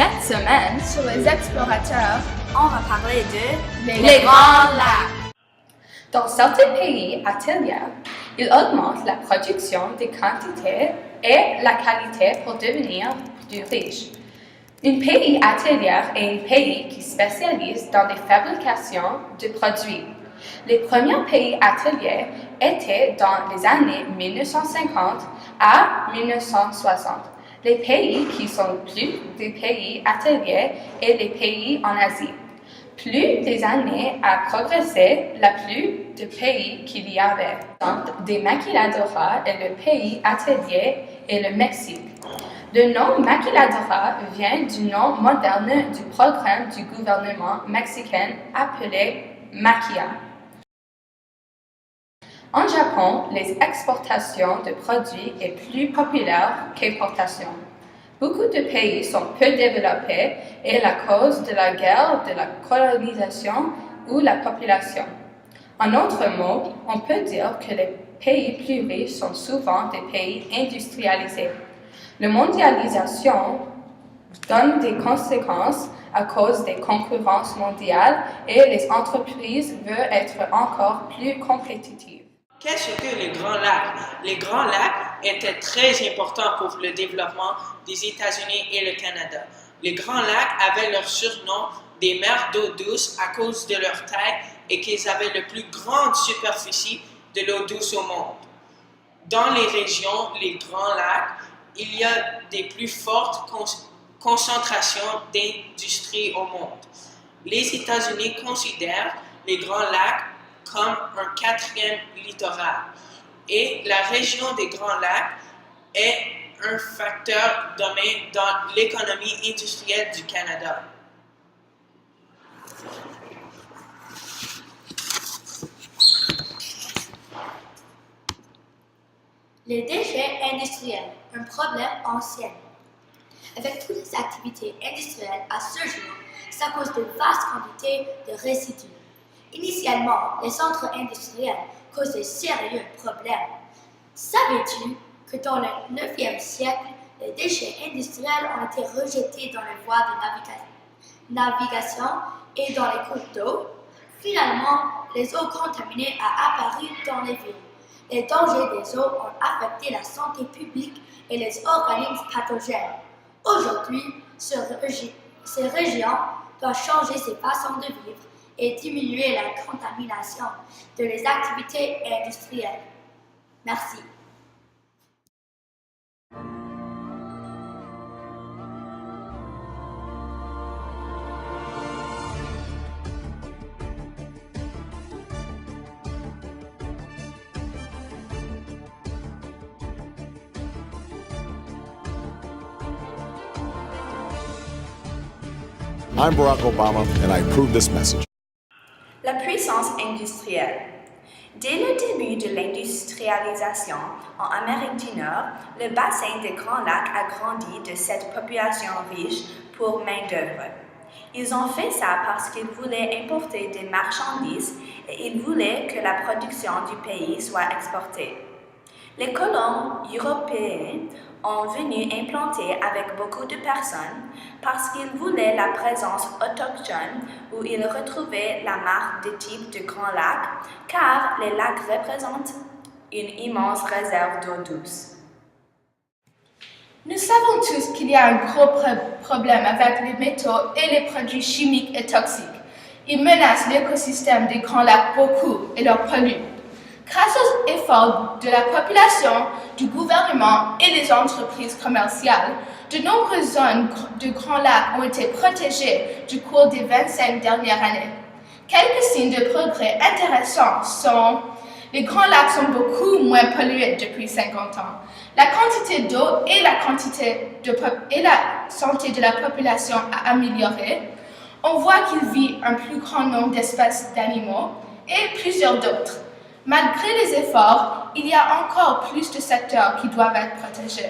Cette semaine, Sur les explorateurs, on va parler de les Grands Lacs. Dans certains pays ateliers, ils augmentent la production des quantités et la qualité pour devenir plus riches. Un pays atelier est un pays qui spécialise dans la fabrication de produits. Les premiers pays ateliers étaient dans les années 1950 à 1960. Les pays qui sont plus des pays ateliers et les pays en Asie. Plus les années a progressé, la plus de pays qu'il y avait. Des maquiladoras et le pays atelier est le Mexique. Le nom maquiladora vient du nom moderne du programme du gouvernement mexicain appelé Maquila. En Japon, les exportations de produits est plus populaire qu'importation. Beaucoup de pays sont peu développés et la cause de la guerre, de la colonisation ou la population. En d'autres mots, on peut dire que les pays plus riches sont souvent des pays industrialisés. La mondialisation donne des conséquences à cause des concurrences mondiales et les entreprises veulent être encore plus compétitives. Qu'est-ce que les Grands Lacs? Les Grands Lacs étaient très importants pour le développement des États-Unis et le Canada. Les Grands Lacs avaient leur surnom des mers d'eau douce à cause de leur taille et qu'ils avaient la plus grande superficie de l'eau douce au monde. Dans les régions, les Grands Lacs, il y a des plus fortes concentrations d'industrie au monde. Les États-Unis considèrent les Grands Lacs comme un quatrième littoral. Et la région des Grands Lacs est un facteur domaine dans l'économie industrielle du Canada. Les déchets industriels, un problème ancien. Avec toutes les activités industrielles à ce jour, ça cause de vastes quantités de résidus. Initialement, les centres industriels causent de sérieux problèmes. Savais-tu que dans le 9e siècle, les déchets industriels ont été rejetés dans les voies de navigation et dans les cours d'eau? Finalement, les eaux contaminées ont apparu dans les villes. Les dangers des eaux ont affecté la santé publique et les organismes pathogènes. Aujourd'hui, ces régions doivent changer ses façons de vivre et diminuer la contamination de les activités industrielles. Merci. I'm Barack Obama, and I approve this message. La puissance industrielle. Dès le début de l'industrialisation en Amérique du Nord, le bassin des Grands Lacs a grandi de cette population riche pour main-d'œuvre. Ils ont fait ça parce qu'ils voulaient importer des marchandises et ils voulaient que la production du pays soit exportée. Les colons européens ont venu implanter avec beaucoup de personnes parce qu'ils voulaient la présence autochtone où ils retrouvaient la marque de type de Grand Lac, car les lacs représentent une immense réserve d'eau douce. Nous savons tous qu'il y a un gros problème avec les métaux et les produits chimiques et toxiques. Ils menacent l'écosystème des Grands Lacs beaucoup et leur polluent. Grâce aux efforts de la population, du gouvernement et des entreprises commerciales, de nombreuses zones de Grands Lacs ont été protégées du cours des 25 dernières années. Quelques signes de progrès intéressants sont: les Grands Lacs sont beaucoup moins pollués depuis 50 ans. La quantité d'eau et la santé de la population a amélioré. On voit qu'il vit un plus grand nombre d'espèces d'animaux et plusieurs d'autres. Malgré les efforts, il y a encore plus de secteurs qui doivent être protégés.